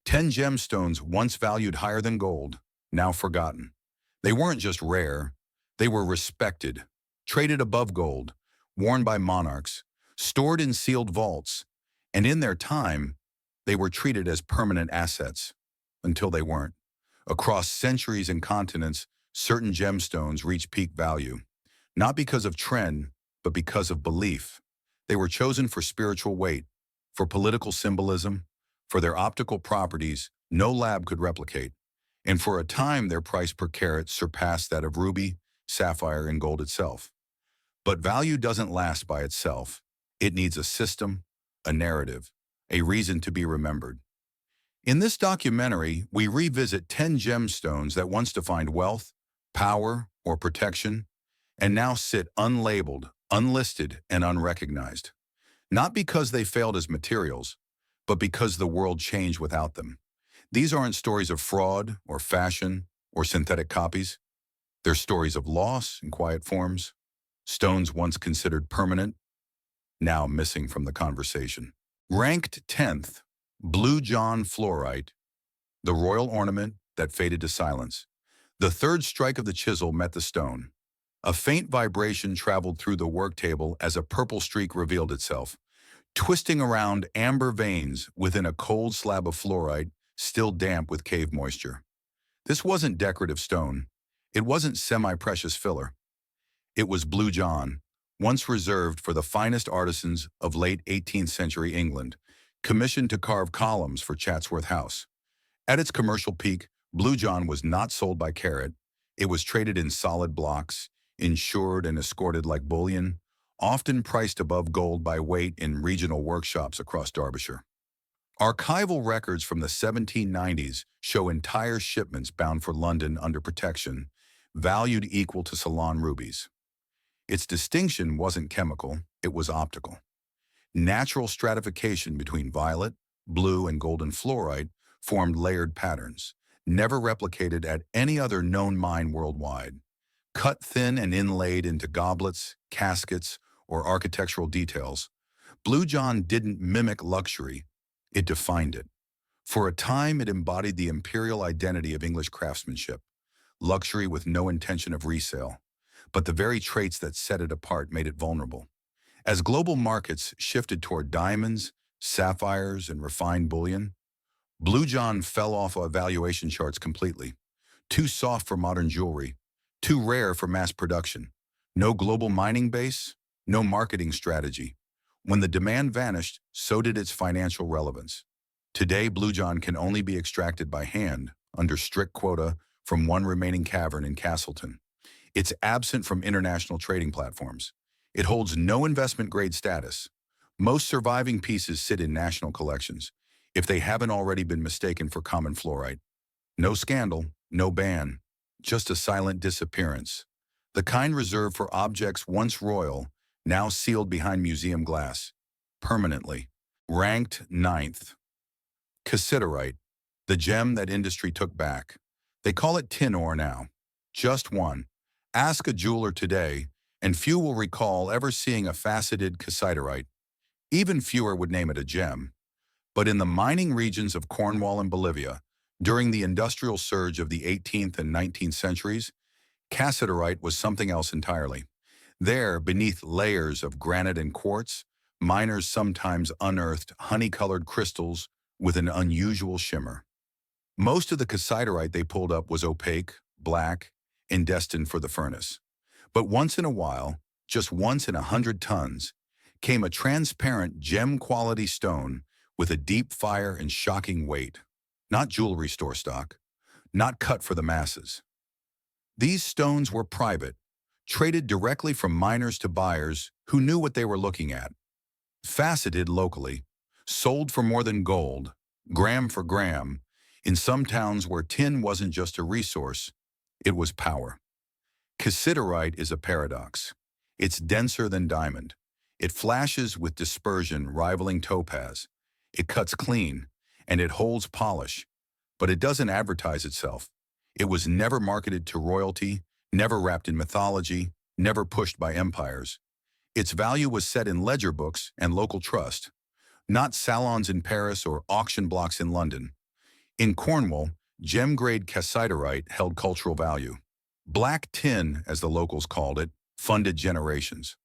10 gemstones once valued higher than gold, now forgotten. They weren't just rare, they were respected, traded above gold, worn by monarchs, stored in sealed vaults, and in their time, they were treated as permanent assets, until they weren't. Across centuries and continents, certain gemstones reached peak value, not because of trend, but because of belief. They were chosen for spiritual weight, for political symbolism, for their optical properties no lab could replicate, and for a time their price per carat surpassed that of ruby, sapphire, and gold itself. But value doesn't last by itself. It needs a system, a narrative, a reason to be remembered. In this documentary, we revisit 10 gemstones that once defined wealth, power, or protection, and now sit unlabeled, unlisted, and unrecognized. Not because they failed as materials, but because the world changed without them. These aren't stories of fraud or fashion or synthetic copies. They're stories of loss in quiet forms, stones once considered permanent, now missing from the conversation. Ranked 10th, Blue John Fluorite, the royal ornament that faded to silence. The third strike of the chisel met the stone. A faint vibration traveled through the work table as a purple streak revealed itself, twisting around amber veins within a cold slab of fluorite still damp with cave moisture. This wasn't decorative stone. It wasn't semi-precious filler. It was Blue John, once reserved for the finest artisans of late 18th century England, commissioned to carve columns for Chatsworth House. At its commercial peak, Blue John was not sold by carat. It was traded in solid blocks, insured and escorted like bullion, often priced above gold by weight in regional workshops across Derbyshire. Archival records from the 1790s show entire shipments bound for London under protection, valued equal to Ceylon rubies. Its distinction wasn't chemical, it was optical. Natural stratification between violet, blue, and golden fluorite formed layered patterns, never replicated at any other known mine worldwide. Cut thin and inlaid into goblets, caskets, or architectural details, Blue John didn't mimic luxury, it defined it. For a time, it embodied the imperial identity of English craftsmanship, luxury with no intention of resale, but the very traits that set it apart made it vulnerable. As global markets shifted toward diamonds, sapphires, and refined bullion, Blue John fell off evaluation charts completely. Too soft for modern jewelry, too rare for mass production. No global mining base, no marketing strategy. When the demand vanished, so did its financial relevance. Today, Blue John can only be extracted by hand, under strict quota, from one remaining cavern in Castleton. It's absent from international trading platforms. It holds no investment-grade status. Most surviving pieces sit in national collections, if they haven't already been mistaken for common fluorite. No scandal, no ban, just a silent disappearance. The kind reserved for objects once royal, now sealed behind museum glass, permanently. Ranked 9th. Cassiterite, the gem that industry took back. They call it tin ore now. Just one. Ask a jeweler today, and few will recall ever seeing a faceted cassiterite. Even fewer would name it a gem. But in the mining regions of Cornwall and Bolivia, during the industrial surge of the 18th and 19th centuries, cassiterite was something else entirely. There, beneath layers of granite and quartz, miners sometimes unearthed honey-colored crystals with an unusual shimmer. Most of the cassiterite they pulled up was opaque, black, and destined for the furnace. But once in a while, just once in 100 tons, came a transparent gem-quality stone with a deep fire and shocking weight. Not jewelry store stock, not cut for the masses. These stones were private, traded directly from miners to buyers who knew what they were looking at. Faceted locally, sold for more than gold, gram for gram, in some towns where tin wasn't just a resource, it was power. Cassiterite is a paradox. It's denser than diamond. It flashes with dispersion rivaling topaz. It cuts clean, and it holds polish, but it doesn't advertise itself. It was never marketed to royalty, never wrapped in mythology, never pushed by empires. Its value was set in ledger books and local trust, not salons in Paris or auction blocks in London. In Cornwall, gem-grade Cassiterite held cultural value. Black tin, as the locals called it, funded generations.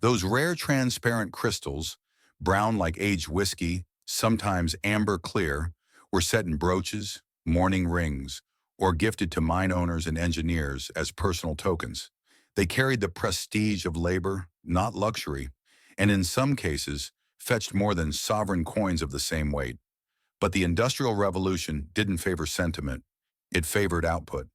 Those rare transparent crystals, brown like aged whiskey, sometimes amber clear, were set in brooches, mourning rings, or gifted to mine owners and engineers as personal tokens. They carried the prestige of labor, not luxury, and in some cases, fetched more than sovereign coins of the same weight. But the Industrial Revolution didn't favor sentiment. It favored output.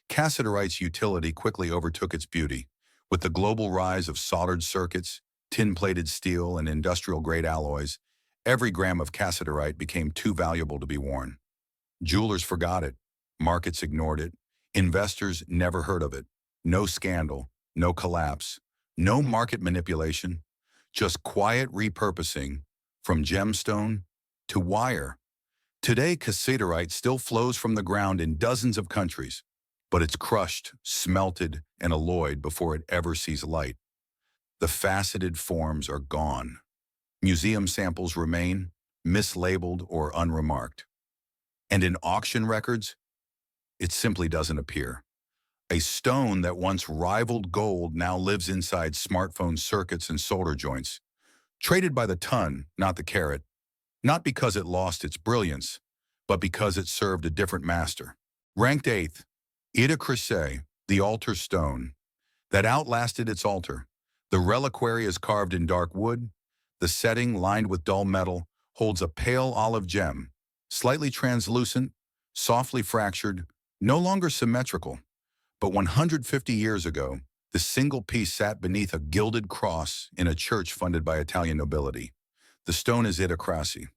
Cassiterite's utility quickly overtook its beauty. With the global rise of soldered circuits, tin-plated steel, and industrial-grade alloys, every gram of cassiterite became too valuable to be worn. Jewelers forgot it. Markets ignored it. Investors never heard of it. No scandal, no collapse, no market manipulation, just quiet repurposing from gemstone to wire. Today, cassiterite still flows from the ground in dozens of countries, but it's crushed, smelted, and alloyed before it ever sees light. The faceted forms are gone. Museum samples remain, mislabeled or unremarked. And in auction records, it simply doesn't appear. A stone that once rivaled gold now lives inside smartphone circuits and solder joints, traded by the ton, not the carat, not because it lost its brilliance, but because it served a different master. Ranked 8th, Idocrase, the altar stone, that outlasted its altar. The reliquary is carved in dark wood. The setting, lined with dull metal, holds a pale olive gem, slightly translucent, softly fractured, no longer symmetrical. But 150 years ago, the single piece sat beneath a gilded cross in a church funded by Italian nobility. The stone is Idocrase,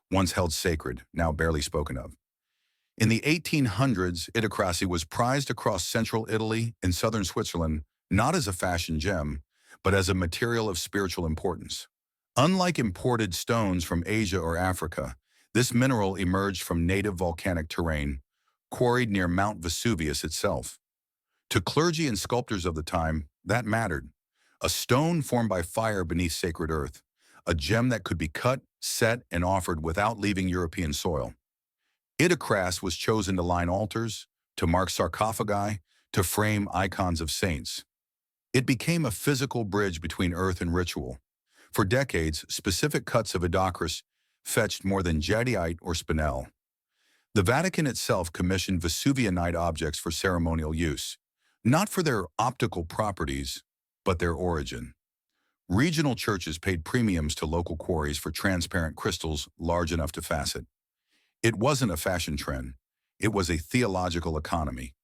once held sacred, now barely spoken of. In the 1800s, Idocrase was prized across central Italy and southern Switzerland, not as a fashion gem, but as a material of spiritual importance. Unlike imported stones from Asia or Africa, this mineral emerged from native volcanic terrain, quarried near Mount Vesuvius itself. To clergy and sculptors of the time, that mattered. A stone formed by fire beneath sacred earth, a gem that could be cut, set, and offered without leaving European soil. Idocrase was chosen to line altars, to mark sarcophagi, to frame icons of saints. It became a physical bridge between earth and ritual. For decades, specific cuts of Idocrase fetched more than jadeite or spinel. The Vatican itself commissioned Vesuvianite objects for ceremonial use, not for their optical properties, but their origin. Regional churches paid premiums to local quarries for transparent crystals large enough to facet. It wasn't a fashion trend. It was a theological economy.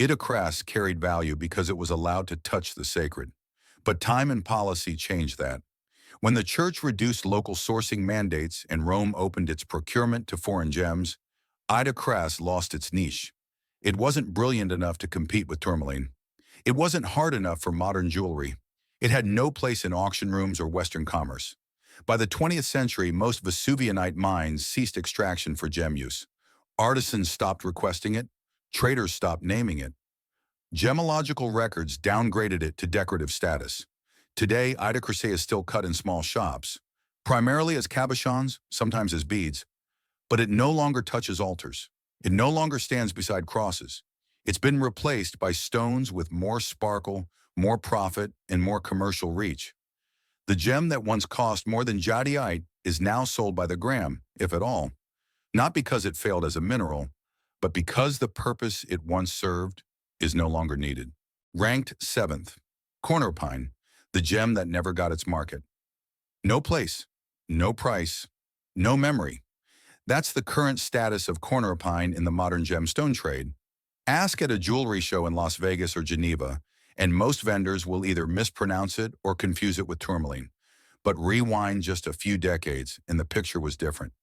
Idocrase carried value because it was allowed to touch the sacred. But time and policy changed that. When the church reduced local sourcing mandates and Rome opened its procurement to foreign gems, Idocrase lost its niche. It wasn't brilliant enough to compete with tourmaline. It wasn't hard enough for modern jewelry. It had no place in auction rooms or Western commerce. By the 20th century, most Vesuvianite mines ceased extraction for gem use. Artisans stopped requesting it. Traders stopped naming it. Gemological records downgraded it to decorative status. Today, Idocrase is still cut in small shops, primarily as cabochons, sometimes as beads, but it no longer touches altars. It no longer stands beside crosses. It's been replaced by stones with more sparkle, more profit, and more commercial reach. The gem that once cost more than jadeite is now sold by the gram, if at all, not because it failed as a mineral, but because the purpose it once served is no longer needed. Ranked 7th, Kornerupine, the gem that never got its market. No place, no price, no memory. That's the current status of Kornerupine in the modern gemstone trade. Ask at a jewelry show in Las Vegas or Geneva, and most vendors will either mispronounce it or confuse it with tourmaline. But rewind just a few decades, and the picture was different.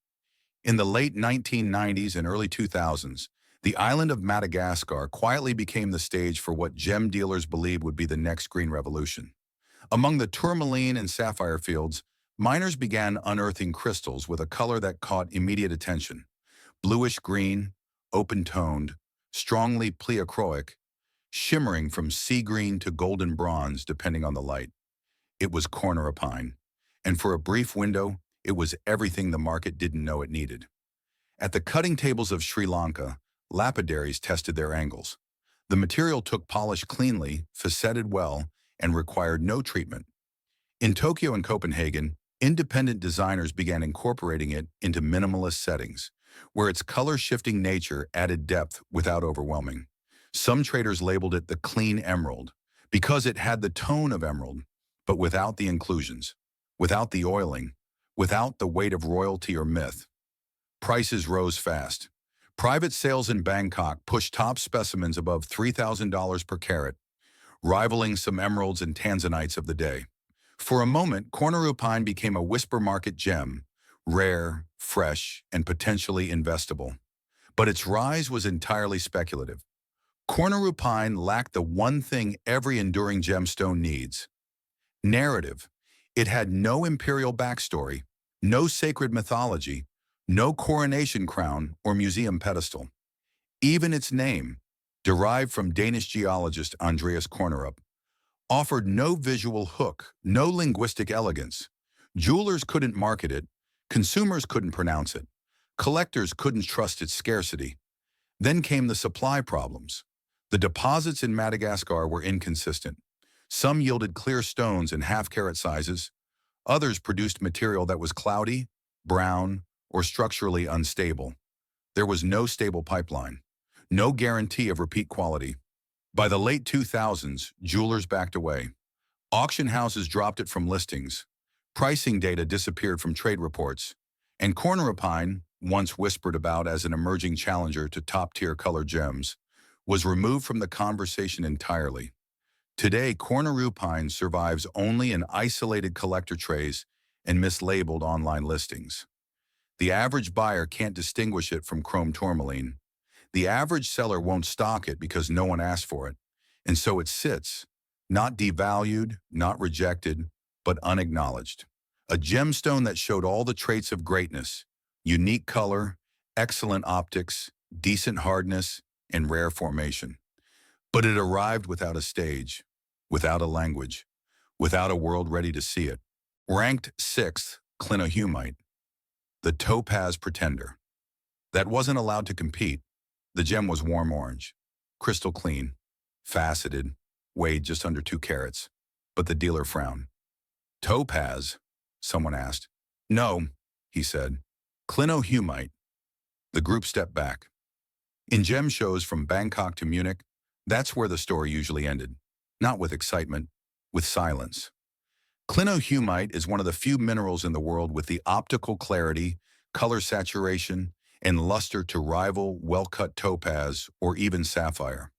In the late 1990s and early 2000s, the island of Madagascar quietly became the stage for what gem dealers believed would be the next green revolution. Among the tourmaline and sapphire fields, miners began unearthing crystals with a color that caught immediate attention. Bluish-green, open-toned, strongly pleochroic, shimmering from sea green to golden bronze depending on the light. It was Kornerupine, and for a brief window, it was everything the market didn't know it needed. At the cutting tables of Sri Lanka, lapidaries tested their angles. The material took polish cleanly, facetted well, and required no treatment. In Tokyo and Copenhagen, independent designers began incorporating it into minimalist settings, where its color-shifting nature added depth without overwhelming. Some traders labeled it the clean emerald, because it had the tone of emerald, but without the inclusions, without the oiling, without the weight of royalty or myth. Prices rose fast. Private sales in Bangkok pushed top specimens above $3,000 per carat, rivaling some emeralds and tanzanites of the day. For a moment, Kornerupine became a whisper market gem, rare, fresh, and potentially investable. But its rise was entirely speculative. Kornerupine lacked the one thing every enduring gemstone needs: narrative. It had no imperial backstory, no sacred mythology, no coronation crown or museum pedestal. Even its name, derived from Danish geologist Andreas Kornerup, offered no visual hook, no linguistic elegance. Jewelers couldn't market it, consumers couldn't pronounce it, collectors couldn't trust its scarcity. Then came the supply problems. The deposits in Madagascar were inconsistent. Some yielded clear stones in half-carat sizes. Others produced material that was cloudy, brown, or structurally unstable. There was no stable pipeline, no guarantee of repeat quality. By the late 2000s, jewelers backed away. Auction houses dropped it from listings. Pricing data disappeared from trade reports. And Kornerupine, once whispered about as an emerging challenger to top-tier colored gems, was removed from the conversation entirely. Today, Kornerupine survives only in isolated collector trays and mislabeled online listings. The average buyer can't distinguish it from chrome tourmaline. The average seller won't stock it because no one asked for it, and so it sits, not devalued, not rejected, but unacknowledged. A gemstone that showed all the traits of greatness: unique color, excellent optics, decent hardness, and rare formation. But it arrived without a stage, without a language, without a world ready to see it. Ranked 6th, Clinohumite, the topaz pretender. That wasn't allowed to compete. The gem was warm orange, crystal clean, faceted, weighed just under 2 carats. But the dealer frowned. Topaz? Someone asked. No, he said. Clinohumite. The group stepped back. In gem shows from Bangkok to Munich, that's where the story usually ended. Not with excitement, with silence. Clinohumite is one of the few minerals in the world with the optical clarity, color saturation, and luster to rival well-cut topaz or even sapphire.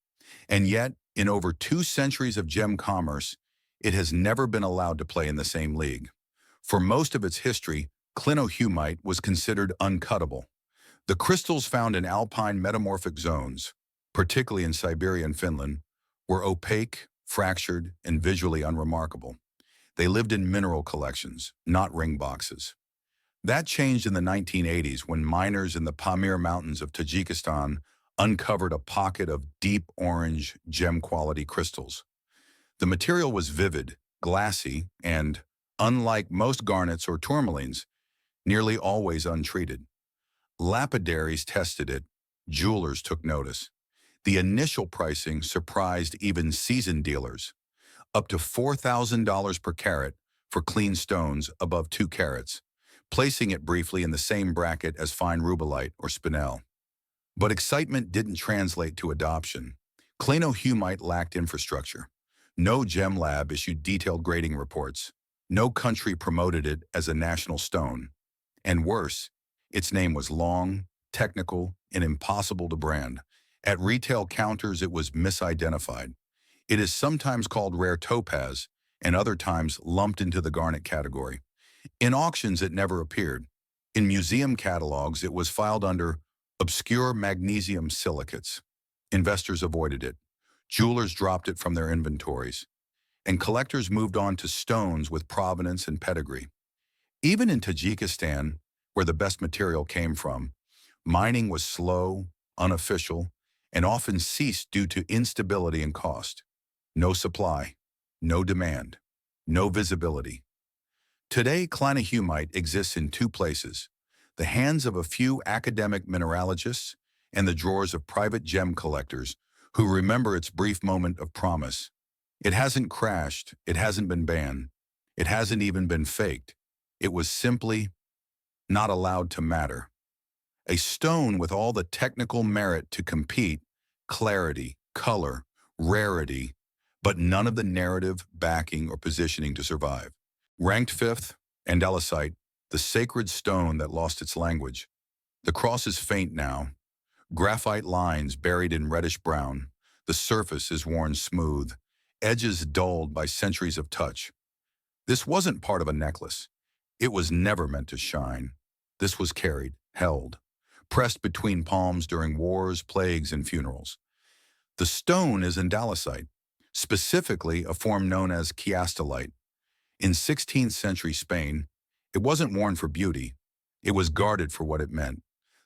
And yet, in over 2 centuries of gem commerce, it has never been allowed to play in the same league. For most of its history, Clinohumite was considered uncuttable. The crystals found in alpine metamorphic zones, particularly in Siberia and Finland, were opaque, fractured, and visually unremarkable. They lived in mineral collections, not ring boxes. That changed in the 1980s when miners in the Pamir Mountains of Tajikistan uncovered a pocket of deep orange gem-quality crystals. The material was vivid, glassy, and, unlike most garnets or tourmalines, nearly always untreated. Lapidaries tested it, jewelers took notice. The initial pricing surprised even seasoned dealers, up to $4,000 per carat for clean stones above 2 carats, placing it briefly in the same bracket as fine rubellite or spinel. But excitement didn't translate to adoption. Clinohumite lacked infrastructure. No gem lab issued detailed grading reports. No country promoted it as a national stone. And worse, its name was long, technical, and impossible to brand. At retail counters, it was misidentified. It is sometimes called rare topaz, and other times lumped into the garnet category. In auctions, it never appeared. In museum catalogs, it was filed under obscure magnesium silicates. Investors avoided it. Jewelers dropped it from their inventories. And collectors moved on to stones with provenance and pedigree. Even in Tajikistan, where the best material came from, mining was slow, unofficial, and often ceased due to instability and cost. No supply, no demand, no visibility. Today, Clinohumite exists in 2 places: the hands of a few academic mineralogists, and the drawers of private gem collectors who remember its brief moment of promise. It hasn't crashed, it hasn't been banned, it hasn't even been faked. It was simply not allowed to matter. A stone with all the technical merit to compete, clarity, color, rarity, but none of the narrative, backing, or positioning to survive. Ranked fifth, Andalusite, the sacred stone that lost its language. The cross is faint now, graphite lines buried in reddish brown. The surface is worn smooth, edges dulled by centuries of touch. This wasn't part of a necklace. It was never meant to shine. This was carried, held, pressed between palms during wars, plagues, and funerals. The stone is Andalusite, specifically a form known as Cassiterite. In 16th century Spain, it wasn't worn for beauty. It was guarded for what it meant.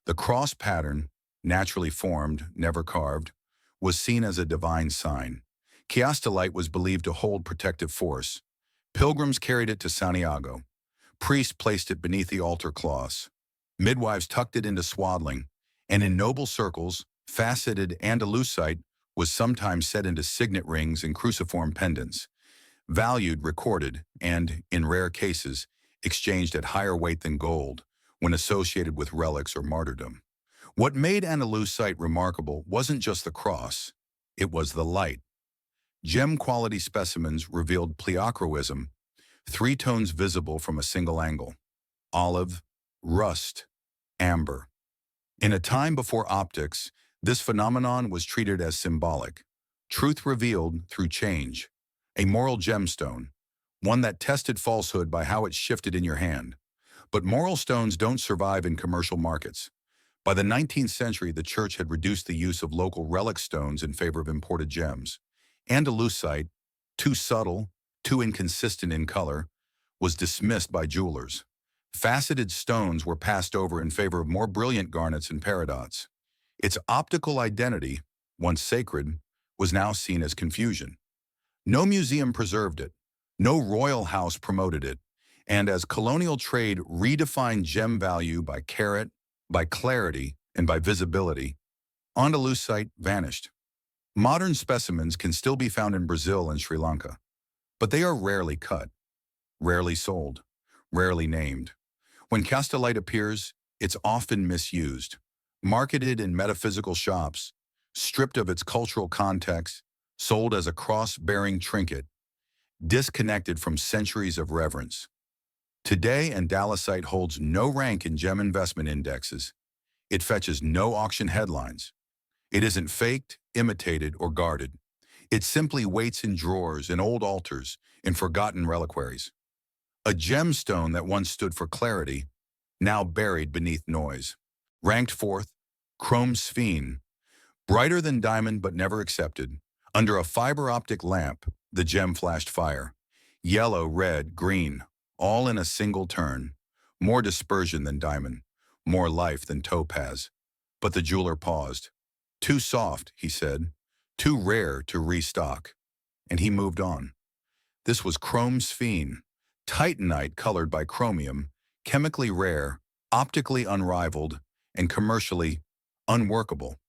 The cross pattern, naturally formed, never carved, was seen as a divine sign. Cassiterite was believed to hold protective force. Pilgrims carried it to Santiago. Priests placed it beneath the altar cloths. Midwives tucked it into swaddling, and in noble circles, faceted Andalusite was sometimes set into signet rings and cruciform pendants, valued, recorded, and, in rare cases, exchanged at higher weight than gold when associated with relics or martyrdom. What made Andalusite remarkable wasn't just the cross, it was the light. Gem-quality specimens revealed pleochroism, three tones visible from a single angle: olive, rust, amber. In a time before optics, this phenomenon was treated as symbolic, truth revealed through change, a moral gemstone, one that tested falsehood by how it shifted in your hand. But moral stones don't survive in commercial markets. By the 19th century, the church had reduced the use of local relic stones in favor of imported gems. Andalusite, too subtle, too inconsistent in color, was dismissed by jewelers. Faceted stones were passed over in favor of more brilliant garnets and peridots. Its optical identity, once sacred, was now seen as confusion. No museum preserved it, no royal house promoted it, and as colonial trade redefined gem value by carat, by clarity, and by visibility, Andalusite vanished. Modern specimens can still be found in Brazil and Sri Lanka, but they are rarely cut, rarely sold, rarely named. When castellite appears, it's often misused, marketed in metaphysical shops, stripped of its cultural context, sold as a cross-bearing trinket, disconnected from centuries of reverence. Today, Andalusite holds no rank in gem investment indexes. It fetches no auction headlines. It isn't faked, imitated, or guarded. It simply waits in drawers, in old altars, in forgotten reliquaries. A gemstone that once stood for clarity, now buried beneath noise. Ranked fourth, chrome Sphene. Brighter than diamond but never accepted. Under a fiber optic lamp, the gem flashed fire. Yellow, red, green, all in a single turn. More dispersion than diamond, more life than topaz. But the jeweler paused. Too soft, he said, too rare to restock. And he moved on. This was chrome Sphene, titanite colored by chromium, chemically rare, optically unrivaled, and commercially unworkable.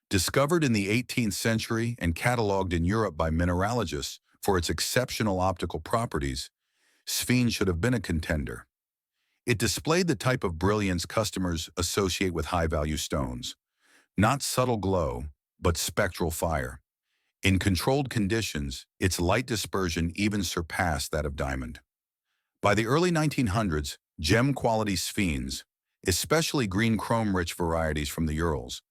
Discovered in the 18th century and cataloged in Europe by mineralogists for its exceptional optical properties, Sphene should have been a contender. It displayed the type of brilliance customers associate with high-value stones. Not subtle glow, but spectral fire. In controlled conditions, its light dispersion even surpassed that of diamond. By the early 1900s, gem-quality Sphenes, especially green chrome-rich varieties from the Urals,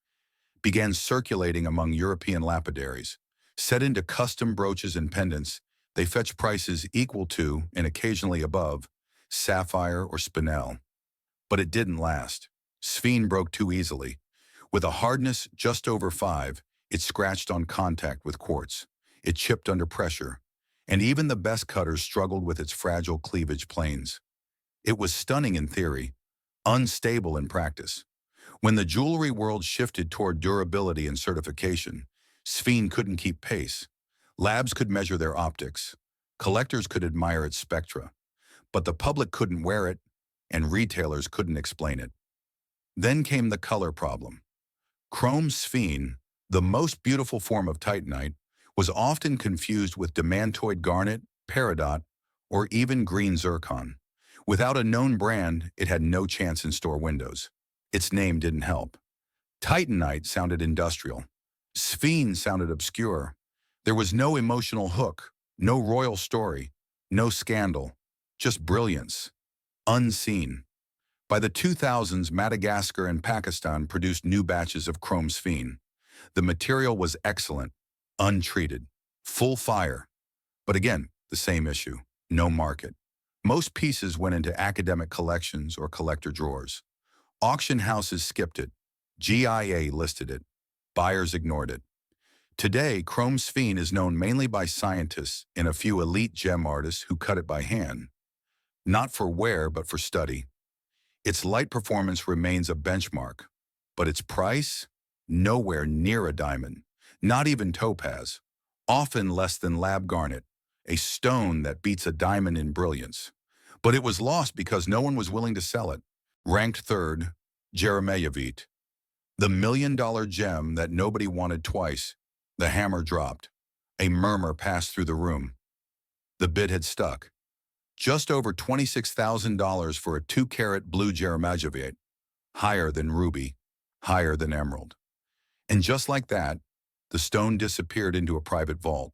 began circulating among European lapidaries. Set into custom brooches and pendants, they fetch prices equal to, and occasionally above, sapphire or spinel. But it didn't last. Sphene broke too easily. With a hardness just over 5, it scratched on contact with quartz. It chipped under pressure, and even the best cutters struggled with its fragile cleavage planes. It was stunning in theory, unstable in practice. When the jewelry world shifted toward durability and certification, Sphene couldn't keep pace. Labs could measure their optics. Collectors could admire its spectra. But the public couldn't wear it, and retailers couldn't explain it. Then came the color problem. Chrome sphene, the most beautiful form of titanite, was often confused with demantoid garnet, peridot, or even green zircon. Without a known brand, it had no chance in store windows. Its name didn't help. Titanite sounded industrial. Sphene sounded obscure. There was no emotional hook, no royal story, no scandal, just brilliance, unseen. By the 2000s, Madagascar and Pakistan produced new batches of chrome sphene. The material was excellent, untreated, full fire. But again, the same issue, no market. Most pieces went into academic collections or collector drawers. Auction houses skipped it. GIA listed it. Buyers ignored it. Today, chrome sphene is known mainly by scientists and a few elite gem artists who cut it by hand. Not for wear, but for study. Its light performance remains a benchmark, but its price? Nowhere near a diamond, not even topaz, often less than lab garnet, a stone that beats a diamond in brilliance. But it was lost because no one was willing to sell it. Ranked third, Jeremejevite, the $1 million gem that nobody wanted twice. The hammer dropped. A murmur passed through the room. The bid had stuck. Just over $26,000 for a 2-carat blue Jeremejevite, higher than ruby, higher than emerald. And just like that, the stone disappeared into a private vault.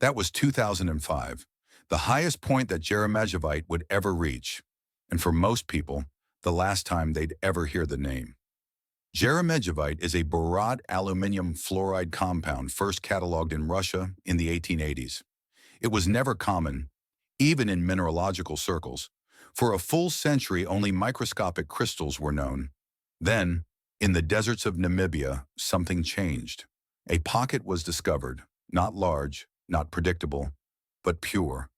That was 2005, the highest point that Jeremejevite would ever reach, and for most people, the last time they'd ever hear the name. Jeremejevite is a borat aluminium fluoride compound first cataloged in Russia in the 1880s. It was never common, even in mineralogical circles. For a full century, only microscopic crystals were known. Then, in the deserts of Namibia, something changed. A pocket was discovered, not large, not predictable, but pure.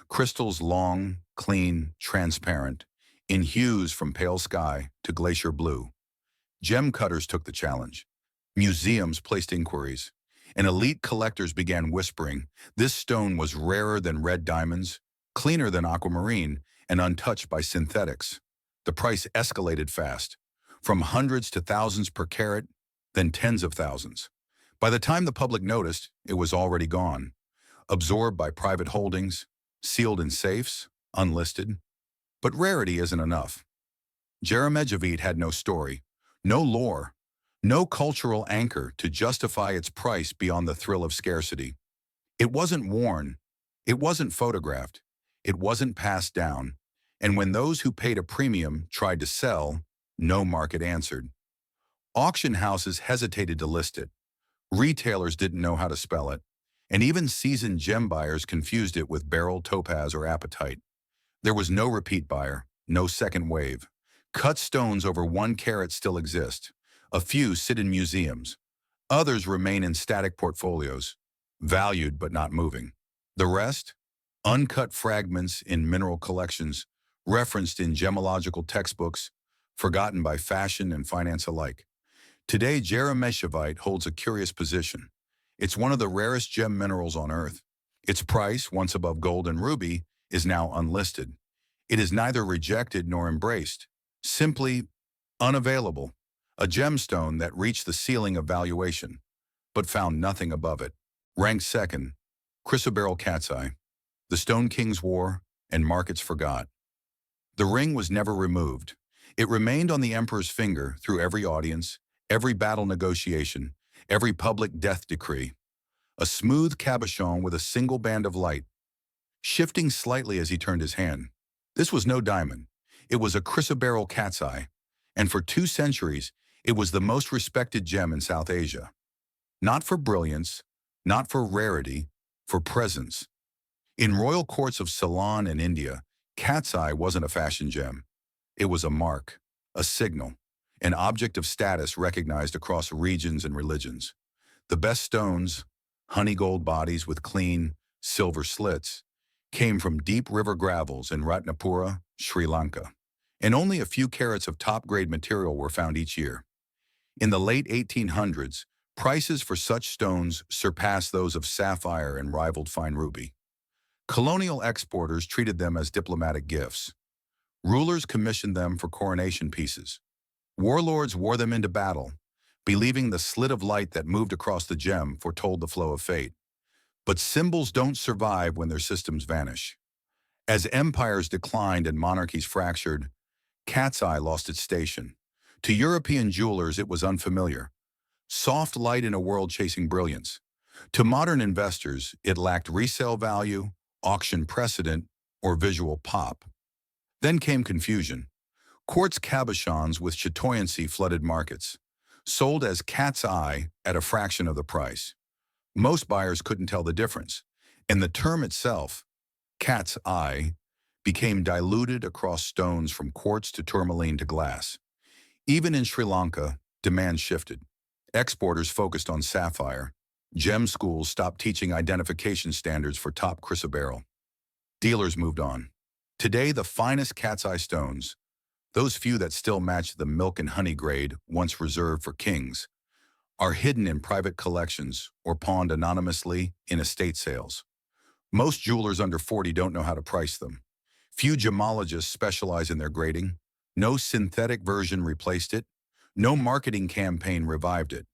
Crystals long, clean, transparent, in hues from pale sky to glacier blue. Gem cutters took the challenge. Museums placed inquiries, and elite collectors began whispering this stone was rarer than red diamonds, cleaner than aquamarine, and untouched by synthetics. The price escalated fast, from hundreds to thousands per carat, then tens of thousands. By the time the public noticed, it was already gone, absorbed by private holdings, sealed in safes, unlisted. But rarity isn't enough. Jeremejevite had no story, no lore, no cultural anchor to justify its price beyond the thrill of scarcity. It wasn't worn, it wasn't photographed, it wasn't passed down, and when those who paid a premium tried to sell, no market answered. Auction houses hesitated to list it, retailers didn't know how to spell it, and even seasoned gem buyers confused it with beryl, topaz, or apatite. There was no repeat buyer, no second wave. Cut stones over 1 carat still exist. A few sit in museums. Others remain in static portfolios, valued but not moving. The rest? Uncut fragments in mineral collections, referenced in gemological textbooks, forgotten by fashion and finance alike. Today, Jeremejevite holds a curious position. It's one of the rarest gem minerals on Earth. Its price, once above gold and ruby, is now unlisted. It is neither rejected nor embraced, simply unavailable, a gemstone that reached the ceiling of valuation, but found nothing above it. Ranked second, Chrysoberyl cat's eye. The Stone King's War, and markets forgot. The ring was never removed. It remained on the emperor's finger through every audience, every battle negotiation, every public death decree. A smooth cabochon with a single band of light, shifting slightly as he turned his hand. This was no diamond. It was a Chrysoberyl cat's eye, and for 2 centuries, it was the most respected gem in South Asia. Not for brilliance, not for rarity, for presence. In royal courts of Ceylon and India, cat's eye wasn't a fashion gem. It was a mark, a signal, an object of status recognized across regions and religions. The best stones, honey gold bodies with clean, silver slits, came from deep river gravels in Ratnapura, Sri Lanka, and only a few carats of top-grade material were found each year. In the late 1800s, prices for such stones surpassed those of sapphire and rivaled fine ruby. Colonial exporters treated them as diplomatic gifts. Rulers commissioned them for coronation pieces. Warlords wore them into battle, believing the slit of light that moved across the gem foretold the flow of fate. But symbols don't survive when their systems vanish. As empires declined and monarchies fractured, cat's eye lost its station. To European jewelers, it was unfamiliar. Soft light in a world chasing brilliance. To modern investors, it lacked resale value, auction precedent, or visual pop. Then came confusion. Quartz cabochons with chatoyancy flooded markets, sold as cat's eye at a fraction of the price. Most buyers couldn't tell the difference, and the term itself, cat's eye, became diluted across stones from quartz to tourmaline to glass. Even in Sri Lanka, demand shifted. Exporters focused on sapphire. Gem schools stopped teaching identification standards for top chrysoberyl. Dealers moved on. Today, the finest cat's eye stones, those few that still match the milk and honey grade once reserved for kings, are hidden in private collections or pawned anonymously in estate sales. Most jewelers under 40 don't know how to price them. Few gemologists specialize in their grading. No synthetic version replaced it. No marketing campaign revived it.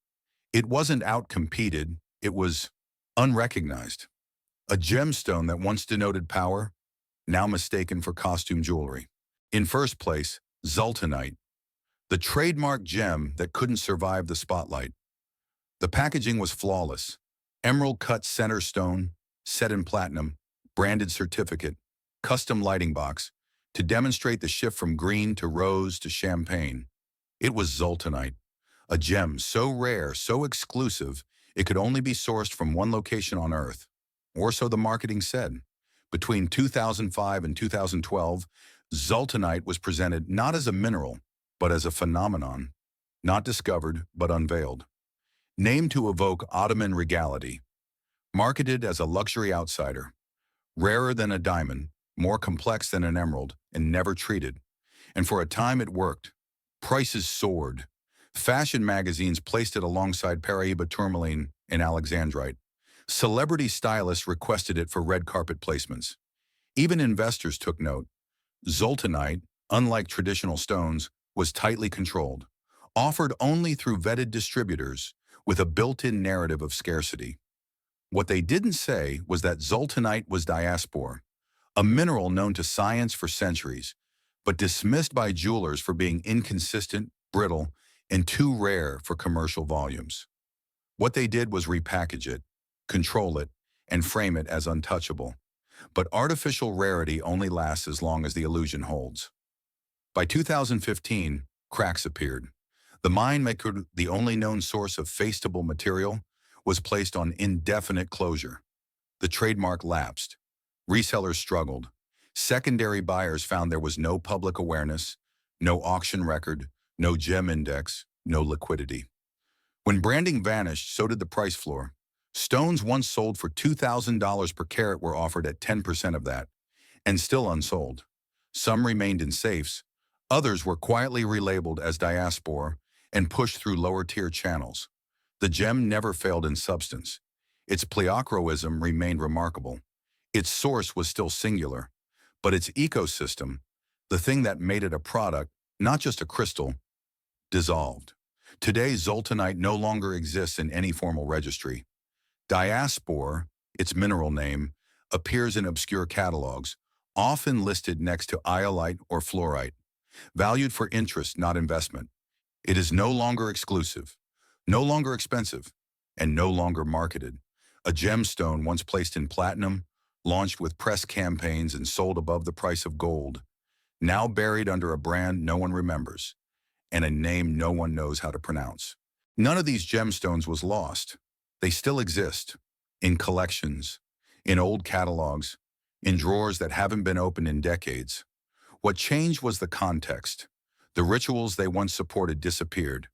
It wasn't outcompeted, it was unrecognized. A gemstone that once denoted power, now mistaken for costume jewelry. In first place, Zultanite, the trademark gem that couldn't survive the spotlight. The packaging was flawless. Emerald-cut center stone, set in platinum, branded certificate, custom lighting box, to demonstrate the shift from green to rose to champagne. It was Zultanite, a gem so rare, so exclusive, it could only be sourced from one location on Earth. Or so the marketing said. Between 2005 and 2012, Zultanite was presented not as a mineral, but as a phenomenon, not discovered, but unveiled. Named to evoke Ottoman regality, marketed as a luxury outsider, rarer than a diamond, more complex than an emerald, and never treated. And for a time it worked. Prices soared. Fashion magazines placed it alongside Paraiba tourmaline and alexandrite. Celebrity stylists requested it for red carpet placements. Even investors took note. Zultanite, unlike traditional stones, was tightly controlled, offered only through vetted distributors with a built-in narrative of scarcity. What they didn't say was that Zultanite was diaspore, a mineral known to science for centuries, but dismissed by jewelers for being inconsistent, brittle, and too rare for commercial volumes. What they did was repackage it, control it, and frame it as untouchable. But artificial rarity only lasts as long as the illusion holds. By 2015, cracks appeared. The mine maker, the only known source of faceable material, was placed on indefinite closure. The trademark lapsed. Resellers struggled. Secondary buyers found there was no public awareness, no auction record, no gem index, no liquidity. When branding vanished, so did the price floor. Stones once sold for $2,000 per carat were offered at 10% of that, and still unsold. Some remained in safes, others were quietly relabeled as diaspora and pushed through lower-tier channels. The gem never failed in substance. Its pleochroism remained remarkable. Its source was still singular, but its ecosystem, the thing that made it a product, not just a crystal, dissolved. Today, Zultanite no longer exists in any formal registry. Diaspora, its mineral name, appears in obscure catalogs, often listed next to iolite or fluorite, valued for interest, not investment. It is no longer exclusive, no longer expensive, and no longer marketed. A gemstone once placed in platinum, launched with press campaigns and sold above the price of gold, now buried under a brand no one remembers, and a name no one knows how to pronounce. None of these gemstones was lost. They still exist, in collections, in old catalogs, in drawers that haven't been opened in decades. What changed was the context. The rituals they once supported disappeared.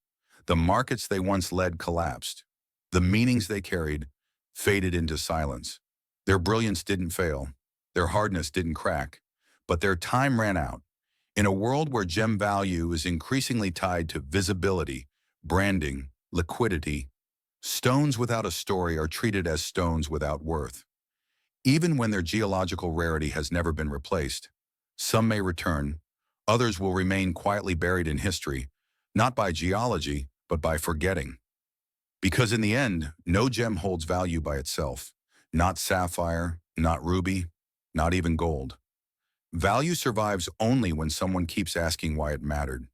The markets they once led collapsed. The meanings they carried faded into silence. Their brilliance didn't fail. Their hardness didn't crack. But their time ran out. In a world where gem value is increasingly tied to visibility, branding, liquidity, stones without a story are treated as stones without worth. Even when their geological rarity has never been replaced, some may return, others will remain quietly buried in history, Not by geology, but by forgetting. Because in the end, no gem holds value by itself. Not sapphire, not ruby, not even gold. Value survives only when someone keeps asking why it mattered.